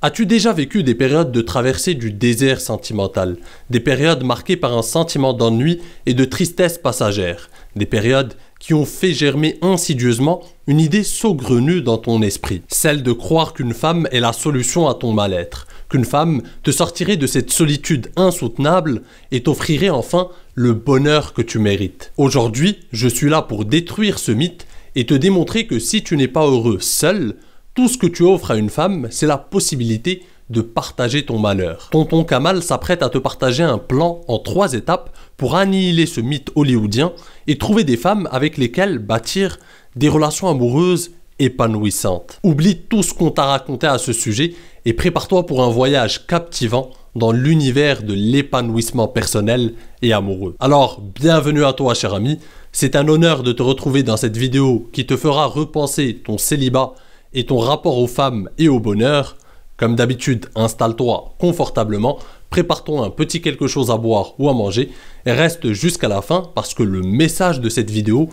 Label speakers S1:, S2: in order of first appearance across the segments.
S1: As-tu déjà vécu des périodes de traversée du désert sentimental, des périodes marquées par un sentiment d'ennui et de tristesse passagère, des périodes qui ont fait germer insidieusement une idée saugrenue dans ton esprit, celle de croire qu'une femme est la solution à ton mal-être, qu'une femme te sortirait de cette solitude insoutenable et t'offrirait enfin le bonheur que tu mérites. Aujourd'hui, je suis là pour détruire ce mythe et te démontrer que si tu n'es pas heureux seul, tout ce que tu offres à une femme, c'est la possibilité de partager ton malheur. Tonton Kamal s'apprête à te partager un plan en 3 étapes pour annihiler ce mythe hollywoodien et trouver des femmes avec lesquelles bâtir des relations amoureuses épanouissantes. Oublie tout ce qu'on t'a raconté à ce sujet et prépare-toi pour un voyage captivant dans l'univers de l'épanouissement personnel et amoureux. Alors, bienvenue à toi, cher ami. C'est un honneur de te retrouver dans cette vidéo qui te fera repenser ton célibat et ton rapport aux femmes et au bonheur. Comme d'habitude, installe-toi confortablement, prépare-toi un petit quelque chose à boire ou à manger et reste jusqu'à la fin parce que le message de cette vidéo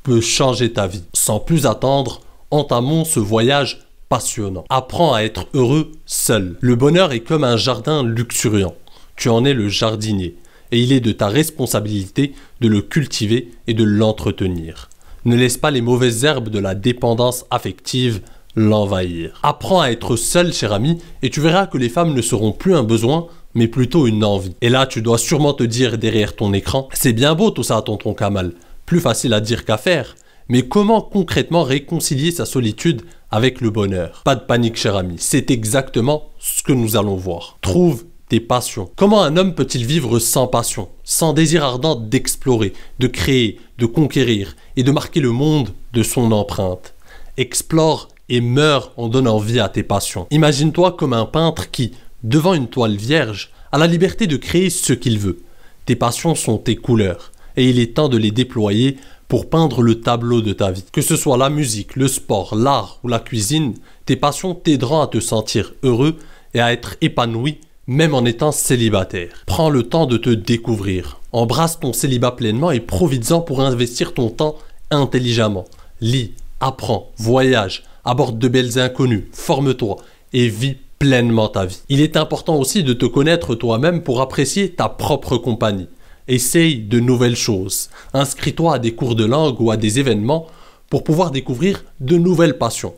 S1: peut changer ta vie. Sans plus attendre, entamons ce voyage passionnant. Apprends à être heureux seul. Le bonheur est comme un jardin luxuriant. Tu en es le jardinier et il est de ta responsabilité de le cultiver et de l'entretenir. Ne laisse pas les mauvaises herbes de la dépendance affective l'envahir. Apprends à être seul, cher ami, et tu verras que les femmes ne seront plus un besoin, mais plutôt une envie. Et là, tu dois sûrement te dire derrière ton écran, c'est bien beau tout ça, tonton Kamal. Plus facile à dire qu'à faire. Mais comment concrètement réconcilier sa solitude avec le bonheur? Pas de panique, cher ami, c'est exactement ce que nous allons voir. Trouve tes passions. Comment un homme peut-il vivre sans passion, sans désir ardent d'explorer, de créer, de conquérir et de marquer le monde de son empreinte? Explore et meurs en donnant vie à tes passions. Imagine-toi comme un peintre qui, devant une toile vierge, a la liberté de créer ce qu'il veut. Tes passions sont tes couleurs, et il est temps de les déployer pour peindre le tableau de ta vie. Que ce soit la musique, le sport, l'art ou la cuisine, tes passions t'aideront à te sentir heureux et à être épanoui, même en étant célibataire. Prends le temps de te découvrir. Embrasse ton célibat pleinement et profites-en pour investir ton temps intelligemment. Lis, apprends, voyage, aborde de belles inconnues, forme-toi et vis pleinement ta vie. Il est important aussi de te connaître toi-même pour apprécier ta propre compagnie. Essaye de nouvelles choses. Inscris-toi à des cours de langue ou à des événements pour pouvoir découvrir de nouvelles passions.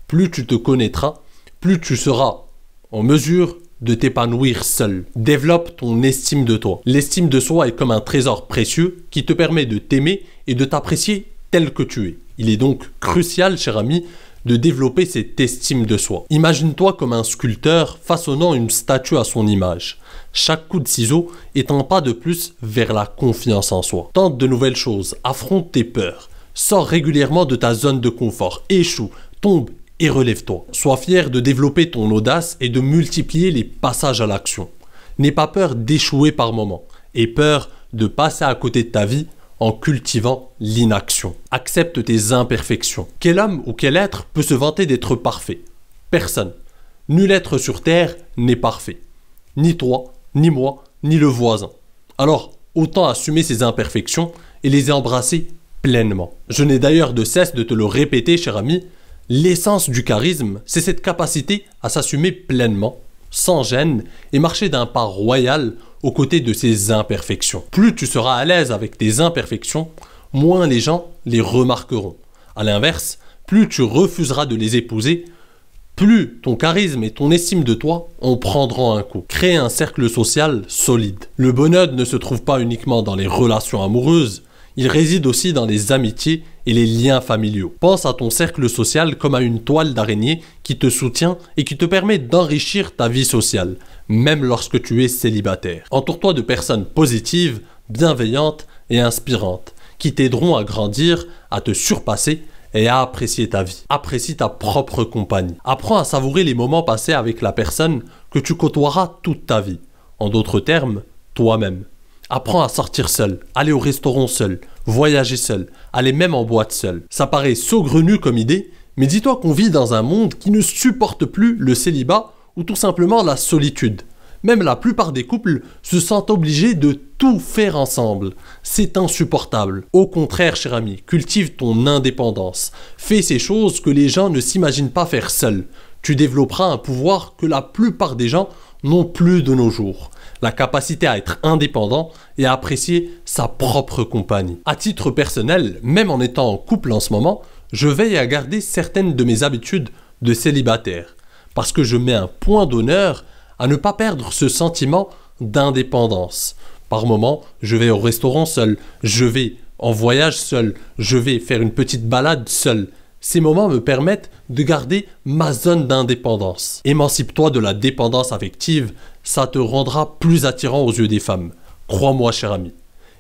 S1: Plus tu te connaîtras, plus tu seras en mesure de t'épanouir seul. Développe ton estime de toi. L'estime de soi est comme un trésor précieux qui te permet de t'aimer et de t'apprécier tel que tu es. Il est donc crucial, cher ami, de développer cette estime de soi. Imagine-toi comme un sculpteur façonnant une statue à son image. Chaque coup de ciseau est un pas de plus vers la confiance en soi. Tente de nouvelles choses, affronte tes peurs, sors régulièrement de ta zone de confort, échoue, tombe et relève-toi. Sois fier de développer ton audace et de multiplier les passages à l'action. N'aie pas peur d'échouer par moments, aie peur de passer à côté de ta vie en cultivant l'inaction. Accepte tes imperfections. Quel homme ou quel être peut se vanter d'être parfait? Personne. Nul être sur terre n'est parfait. Ni toi, ni moi, ni le voisin. Alors, autant assumer ces imperfections et les embrasser pleinement. Je n'ai d'ailleurs de cesse de te le répéter, cher ami, l'essence du charisme, c'est cette capacité à s'assumer pleinement, sans gêne, et marcher d'un pas royal aux côtés de ses imperfections. Plus tu seras à l'aise avec tes imperfections, moins les gens les remarqueront. A l'inverse, plus tu refuseras de les épouser, plus ton charisme et ton estime de toi en prendront un coup. Crée un cercle social solide. Le bonheur ne se trouve pas uniquement dans les relations amoureuses, il réside aussi dans les amitiés et les liens familiaux. Pense à ton cercle social comme à une toile d'araignée qui te soutient et qui te permet d'enrichir ta vie sociale, même lorsque tu es célibataire. Entoure-toi de personnes positives, bienveillantes et inspirantes, qui t'aideront à grandir, à te surpasser et à apprécier ta vie. Apprécie ta propre compagnie. Apprends à savourer les moments passés avec la personne que tu côtoieras toute ta vie. En d'autres termes, toi-même. Apprends à sortir seul, aller au restaurant seul, voyager seul, aller même en boîte seul. Ça paraît saugrenu comme idée, mais dis-toi qu'on vit dans un monde qui ne supporte plus le célibat ou tout simplement la solitude. Même la plupart des couples se sentent obligés de tout faire ensemble. C'est insupportable. Au contraire, cher ami, cultive ton indépendance. Fais ces choses que les gens ne s'imaginent pas faire seuls. tu développeras un pouvoir que la plupart des gens n'ont plus de nos jours. La capacité à être indépendant et à apprécier sa propre compagnie. À titre personnel, même en étant en couple en ce moment, je veille à garder certaines de mes habitudes de célibataire. Parce que je mets un point d'honneur à ne pas perdre ce sentiment d'indépendance. Par moments, je vais au restaurant seul, je vais en voyage seul, je vais faire une petite balade seul. Ces moments me permettent de garder ma zone d'indépendance. Émancipe-toi de la dépendance affective, ça te rendra plus attirant aux yeux des femmes. Crois-moi, cher ami.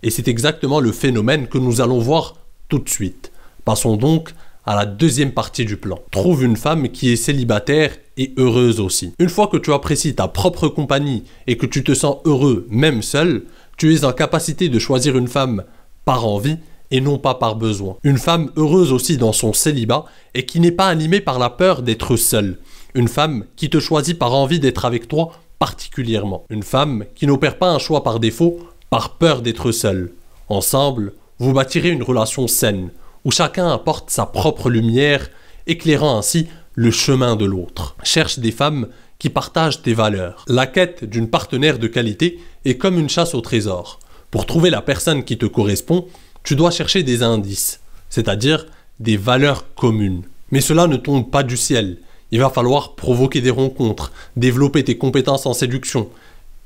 S1: Et c'est exactement le phénomène que nous allons voir tout de suite. Passons donc à la deuxième partie du plan. Trouve une femme qui est célibataire et heureuse aussi. Une fois que tu apprécies ta propre compagnie et que tu te sens heureux même seul, tu es en capacité de choisir une femme par envie et non pas par besoin. Une femme heureuse aussi dans son célibat et qui n'est pas animée par la peur d'être seule. Une femme qui te choisit par envie d'être avec toi particulièrement. Une femme qui n'opère pas un choix par défaut par peur d'être seule. Ensemble, vous bâtirez une relation saine où chacun apporte sa propre lumière, éclairant ainsi le chemin de l'autre. Cherche des femmes qui partagent tes valeurs. La quête d'une partenaire de qualité est comme une chasse au trésor. Pour trouver la personne qui te correspond, tu dois chercher des indices, c'est-à-dire des valeurs communes. Mais cela ne tombe pas du ciel. Il va falloir provoquer des rencontres, développer tes compétences en séduction,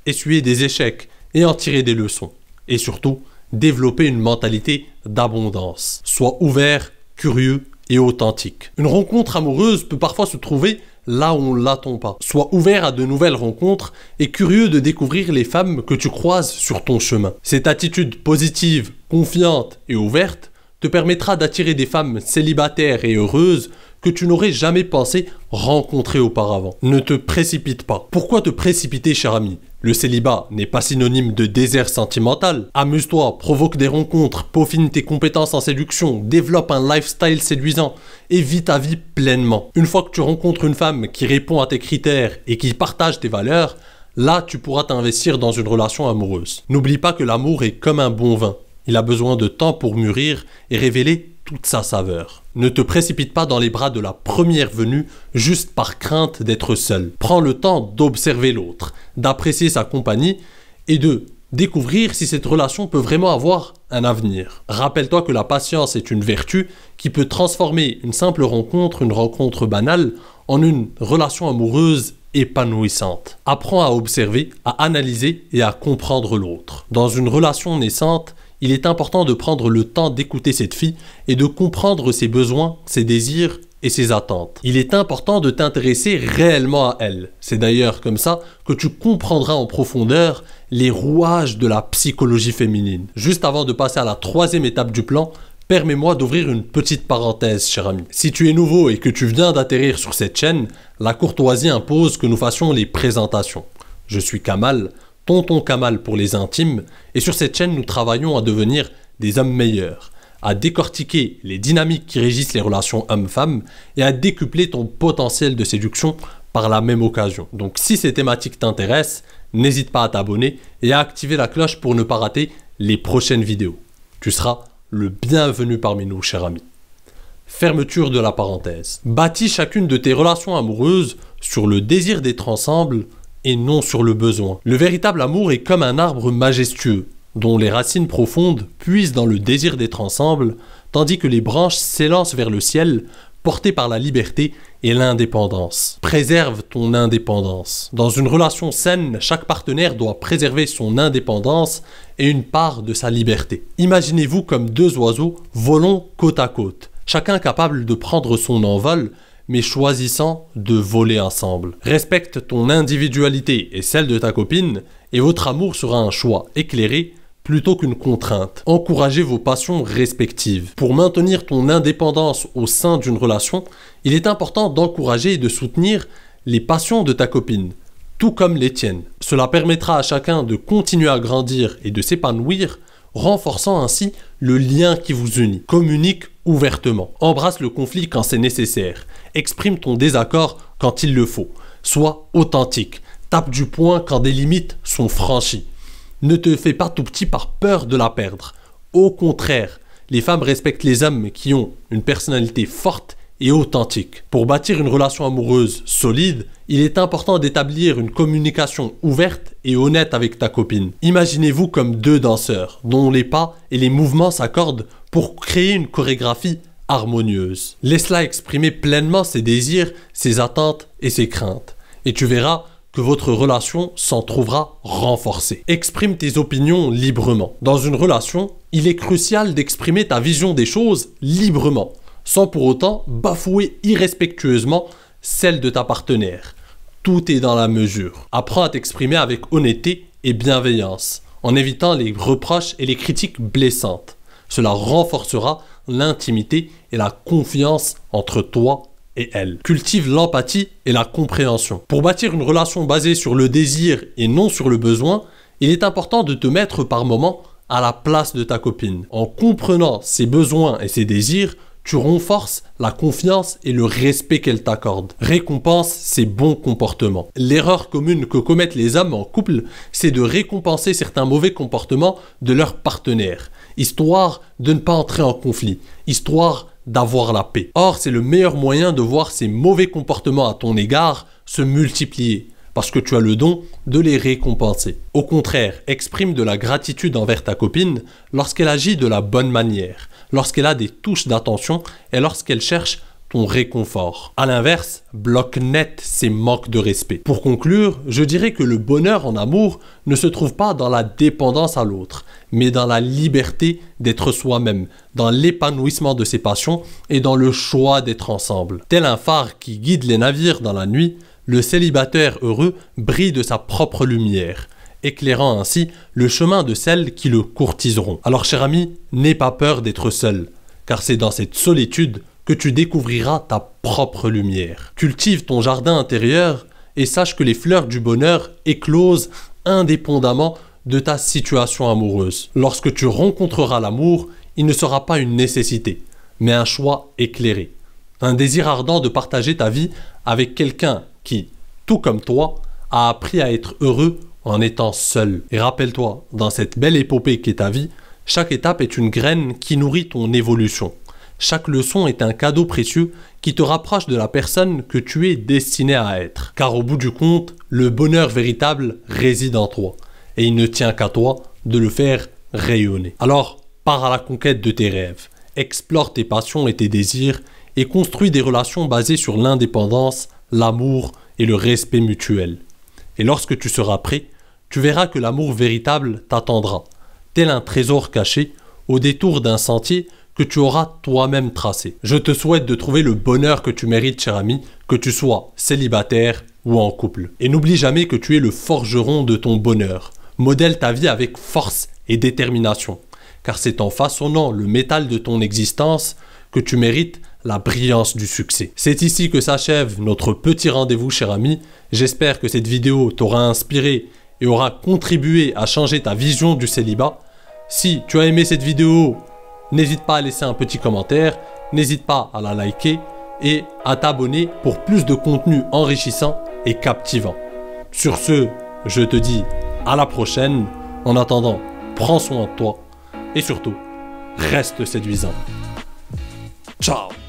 S1: essuyer des échecs et en tirer des leçons. Et surtout, développer une mentalité d'abondance. Sois ouvert, curieux et authentique. Une rencontre amoureuse peut parfois se trouver là où on ne l'attend pas. Sois ouvert à de nouvelles rencontres et curieux de découvrir les femmes que tu croises sur ton chemin. Cette attitude positive, confiante et ouverte te permettra d'attirer des femmes célibataires et heureuses que tu n'aurais jamais pensé rencontrer auparavant. Ne te précipite pas. Pourquoi te précipiter, cher ami? Le célibat n'est pas synonyme de désert sentimental. Amuse-toi, provoque des rencontres, peaufine tes compétences en séduction, développe un lifestyle séduisant et vis ta vie pleinement. Une fois que tu rencontres une femme qui répond à tes critères et qui partage tes valeurs, là tu pourras t'investir dans une relation amoureuse. N'oublie pas que l'amour est comme un bon vin. Il a besoin de temps pour mûrir et révéler toute sa saveur. Ne te précipite pas dans les bras de la première venue juste par crainte d'être seul. Prends le temps d'observer l'autre, d'apprécier sa compagnie et de découvrir si cette relation peut vraiment avoir un avenir. Rappelle-toi que la patience est une vertu qui peut transformer une simple rencontre, une rencontre banale, en une relation amoureuse épanouissante. Apprends à observer, à analyser et à comprendre l'autre. Dans une relation naissante, il est important de prendre le temps d'écouter cette fille et de comprendre ses besoins, ses désirs et ses attentes. Il est important de t'intéresser réellement à elle. C'est d'ailleurs comme ça que tu comprendras en profondeur les rouages de la psychologie féminine. Juste avant de passer à la troisième étape du plan, permets-moi d'ouvrir une petite parenthèse, cher ami. Si tu es nouveau et que tu viens d'atterrir sur cette chaîne, la courtoisie impose que nous fassions les présentations. Je suis Kamal, Tonton Kamal pour les intimes, et sur cette chaîne nous travaillons à devenir des hommes meilleurs, à décortiquer les dynamiques qui régissent les relations hommes-femmes et à décupler ton potentiel de séduction par la même occasion. Donc si ces thématiques t'intéressent, n'hésite pas à t'abonner et à activer la cloche pour ne pas rater les prochaines vidéos. Tu seras le bienvenu parmi nous, cher ami. Fermeture de la parenthèse. Bâtis chacune de tes relations amoureuses sur le désir d'être ensemble et non sur le besoin. Le véritable amour est comme un arbre majestueux, dont les racines profondes puisent dans le désir d'être ensemble, tandis que les branches s'élancent vers le ciel, portées par la liberté et l'indépendance. Préserve ton indépendance. Dans une relation saine, chaque partenaire doit préserver son indépendance et une part de sa liberté. Imaginez-vous comme deux oiseaux volant côte à côte, chacun capable de prendre son envol, mais choisissant de voler ensemble. Respecte ton individualité et celle de ta copine, et votre amour sera un choix éclairé plutôt qu'une contrainte. Encouragez vos passions respectives. Pour maintenir ton indépendance au sein d'une relation, il est important d'encourager et de soutenir les passions de ta copine, tout comme les tiennes. Cela permettra à chacun de continuer à grandir et de s'épanouir, renforçant ainsi le lien qui vous unit. Communique ouvertement. Embrasse le conflit quand c'est nécessaire. Exprime ton désaccord quand il le faut. Sois authentique. Tape du poing quand des limites sont franchies. Ne te fais pas tout petit par peur de la perdre. Au contraire, les femmes respectent les hommes qui ont une personnalité forte et authentique. Pour bâtir une relation amoureuse solide, il est important d'établir une communication ouverte et honnête avec ta copine. Imaginez-vous comme deux danseurs, dont les pas et les mouvements s'accordent pour créer une chorégraphie harmonieuse. Laisse-la exprimer pleinement ses désirs, ses attentes et ses craintes. Et tu verras que votre relation s'en trouvera renforcée. Exprime tes opinions librement. Dans une relation, il est crucial d'exprimer ta vision des choses librement, sans pour autant bafouer irrespectueusement celle de ta partenaire. Tout est dans la mesure. Apprends à t'exprimer avec honnêteté et bienveillance, en évitant les reproches et les critiques blessantes. Cela renforcera l'intimité et la confiance entre toi et elle. Cultive l'empathie et la compréhension. Pour bâtir une relation basée sur le désir et non sur le besoin, il est important de te mettre par moments à la place de ta copine. En comprenant ses besoins et ses désirs, tu renforces la confiance et le respect qu'elle t'accorde. Récompense ses bons comportements. L'erreur commune que commettent les hommes en couple, c'est de récompenser certains mauvais comportements de leur partenaire, histoire de ne pas entrer en conflit, histoire d'avoir la paix. Or, c'est le meilleur moyen de voir ces mauvais comportements à ton égard se multiplier, parce que tu as le don de les récompenser. Au contraire, exprime de la gratitude envers ta copine lorsqu'elle agit de la bonne manière, lorsqu'elle a des touches d'attention et lorsqu'elle cherche ton réconfort. A l'inverse, bloque net ces manques de respect. Pour conclure, je dirais que le bonheur en amour ne se trouve pas dans la dépendance à l'autre, mais dans la liberté d'être soi-même, dans l'épanouissement de ses passions et dans le choix d'être ensemble. Tel un phare qui guide les navires dans la nuit, le célibataire heureux brille de sa propre lumière, éclairant ainsi le chemin de celles qui le courtiseront. Alors cher ami, n'aie pas peur d'être seul, car c'est dans cette solitude que tu découvriras ta propre lumière. Cultive ton jardin intérieur et sache que les fleurs du bonheur éclosent indépendamment de ta situation amoureuse. Lorsque tu rencontreras l'amour, il ne sera pas une nécessité, mais un choix éclairé. Un désir ardent de partager ta vie avec quelqu'un qui, tout comme toi, a appris à être heureux en étant seul. Et rappelle-toi, dans cette belle épopée qu'est ta vie, chaque étape est une graine qui nourrit ton évolution. Chaque leçon est un cadeau précieux qui te rapproche de la personne que tu es destiné à être. Car au bout du compte, le bonheur véritable réside en toi. Et il ne tient qu'à toi de le faire rayonner. Alors, pars à la conquête de tes rêves. Explore tes passions et tes désirs et construis des relations basées sur l'indépendance, l'amour et le respect mutuel. Et lorsque tu seras prêt, tu verras que l'amour véritable t'attendra, tel un trésor caché au détour d'un sentier que tu auras toi-même tracé. Je te souhaite de trouver le bonheur que tu mérites, cher ami, que tu sois célibataire ou en couple. Et n'oublie jamais que tu es le forgeron de ton bonheur. Modèle ta vie avec force et détermination, car c'est en façonnant le métal de ton existence que tu mérites la brillance du succès. C'est ici que s'achève notre petit rendez-vous, cher ami. J'espère que cette vidéo t'aura inspiré et aura contribué à changer ta vision du célibat. Si tu as aimé cette vidéo, n'hésite pas à laisser un petit commentaire, n'hésite pas à la liker et à t'abonner pour plus de contenu enrichissant et captivant. Sur ce, je te dis à la prochaine. En attendant, prends soin de toi et surtout, reste séduisant. Ciao!